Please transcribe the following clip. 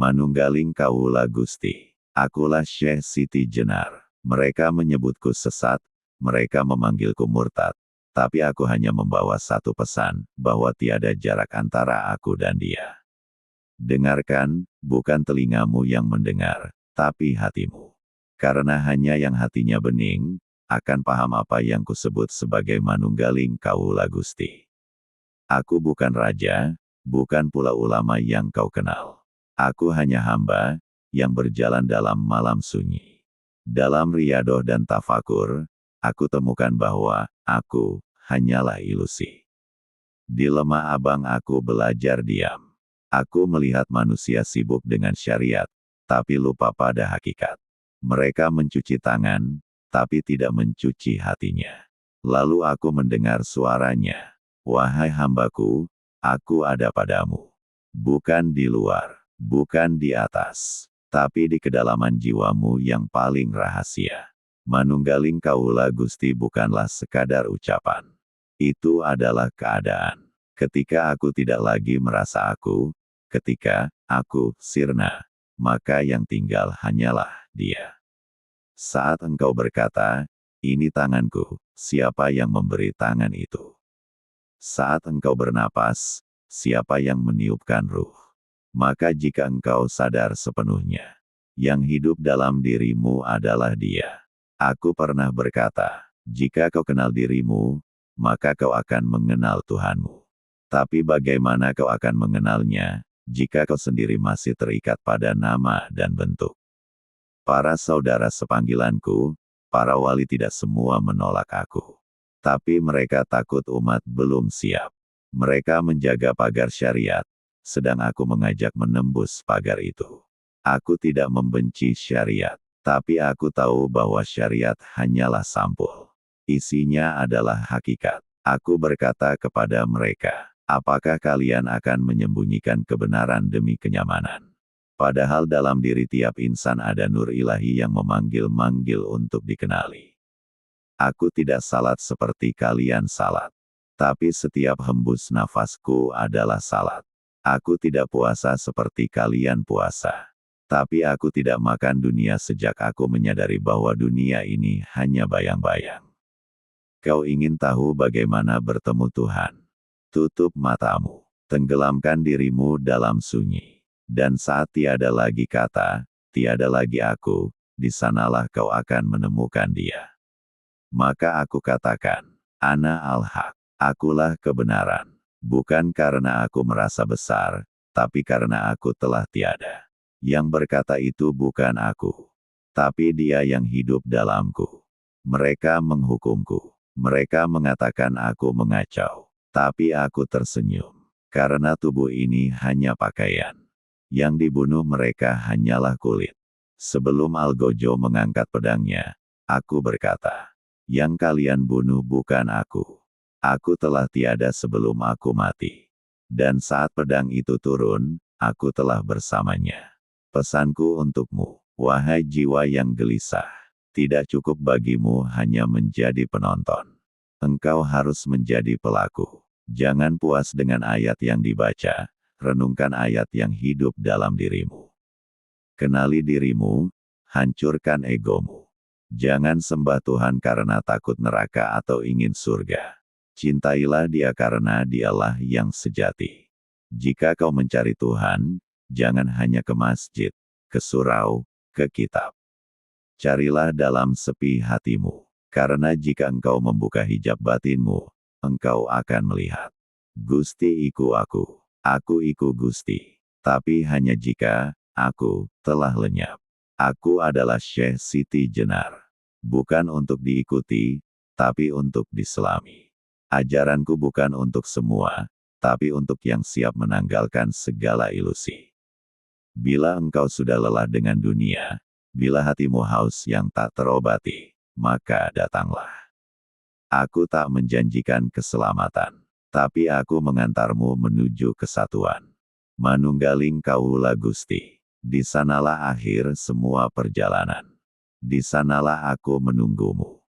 Manunggaling Kawula Gusti. Akulah Syekh Siti Jenar. Mereka menyebutku sesat, mereka memanggilku murtad. Tapi aku hanya membawa satu pesan, bahwa tiada jarak antara aku dan dia. Dengarkan, bukan telingamu yang mendengar, tapi hatimu. Karena hanya yang hatinya bening, akan paham apa yang kusebut sebagai Manunggaling Kawula Gusti. Aku bukan raja, bukan pula ulama yang kau kenal. Aku hanya hamba, yang berjalan dalam malam sunyi. Dalam riadoh dan tafakur, aku temukan bahwa, aku, hanyalah ilusi. Di lemah abang aku belajar diam. Aku melihat manusia sibuk dengan syariat, tapi lupa pada hakikat. Mereka mencuci tangan, tapi tidak mencuci hatinya. Lalu aku mendengar suaranya. Wahai hambaku, aku ada padamu. Bukan di luar, bukan di atas, tapi di kedalaman jiwamu yang paling rahasia. Manunggaling Kawula Gusti bukanlah sekadar ucapan. Itu adalah keadaan. Ketika aku tidak lagi merasa aku, ketika aku sirna, maka yang tinggal hanyalah dia. Saat engkau berkata, ini tanganku, siapa yang memberi tangan itu? Saat engkau bernapas, siapa yang meniupkan ruh? Maka jika engkau sadar sepenuhnya, yang hidup dalam dirimu adalah dia. Aku pernah berkata, jika kau kenal dirimu, maka kau akan mengenal Tuhanmu. Tapi bagaimana kau akan mengenalnya, jika kau sendiri masih terikat pada nama dan bentuk? Para saudara sepanggilanku, para wali tidak semua menolak aku. Tapi mereka takut umat belum siap. Mereka menjaga pagar syariat, sedang aku mengajak menembus pagar itu. Aku tidak membenci syariat, tapi aku tahu bahwa syariat hanyalah sampul. Isinya adalah hakikat. Aku berkata kepada mereka, apakah kalian akan menyembunyikan kebenaran demi kenyamanan? Padahal dalam diri tiap insan ada nur ilahi yang memanggil-manggil untuk dikenali. Aku tidak salat seperti kalian salat. Tapi setiap hembus nafasku adalah salat. Aku tidak puasa seperti kalian puasa. Tapi aku tidak makan dunia sejak aku menyadari bahwa dunia ini hanya bayang-bayang. Kau ingin tahu bagaimana bertemu Tuhan? Tutup matamu. Tenggelamkan dirimu dalam sunyi. Dan saat tiada lagi kata, tiada lagi aku, di sanalah kau akan menemukan dia. Maka aku katakan, Ana al-Haq, akulah kebenaran. Bukan karena aku merasa besar, tapi karena aku telah tiada. Yang berkata itu bukan aku, tapi dia yang hidup dalamku. Mereka menghukumku. Mereka mengatakan aku mengacau. Tapi aku tersenyum. Karena tubuh ini hanya pakaian. Yang dibunuh mereka hanyalah kulit. Sebelum Algojo mengangkat pedangnya, aku berkata, yang kalian bunuh bukan aku. Aku telah tiada sebelum aku mati. Dan saat pedang itu turun, aku telah bersamanya. Pesanku untukmu, wahai jiwa yang gelisah, tidak cukup bagimu hanya menjadi penonton. Engkau harus menjadi pelaku. Jangan puas dengan ayat yang dibaca, renungkan ayat yang hidup dalam dirimu. Kenali dirimu, hancurkan egomu. Jangan sembah Tuhan karena takut neraka atau ingin surga. Cintailah Dia karena Dialah yang sejati. Jika kau mencari Tuhan, jangan hanya ke masjid, ke surau, ke kitab. Carilah dalam sepi hatimu, karena jika engkau membuka hijab batinmu, engkau akan melihat. Gusti iku aku iku Gusti. Tapi hanya jika aku telah lenyap. Aku adalah Syekh Siti Jenar. Bukan untuk diikuti, tapi untuk diselami. Ajaranku bukan untuk semua, tapi untuk yang siap menanggalkan segala ilusi. Bila engkau sudah lelah dengan dunia, bila hatimu haus yang tak terobati, maka datanglah. Aku tak menjanjikan keselamatan, tapi aku mengantarmu menuju kesatuan. Manunggaling Kawula Gusti. Di sanalah akhir semua perjalanan. Di sanalah aku menunggumu.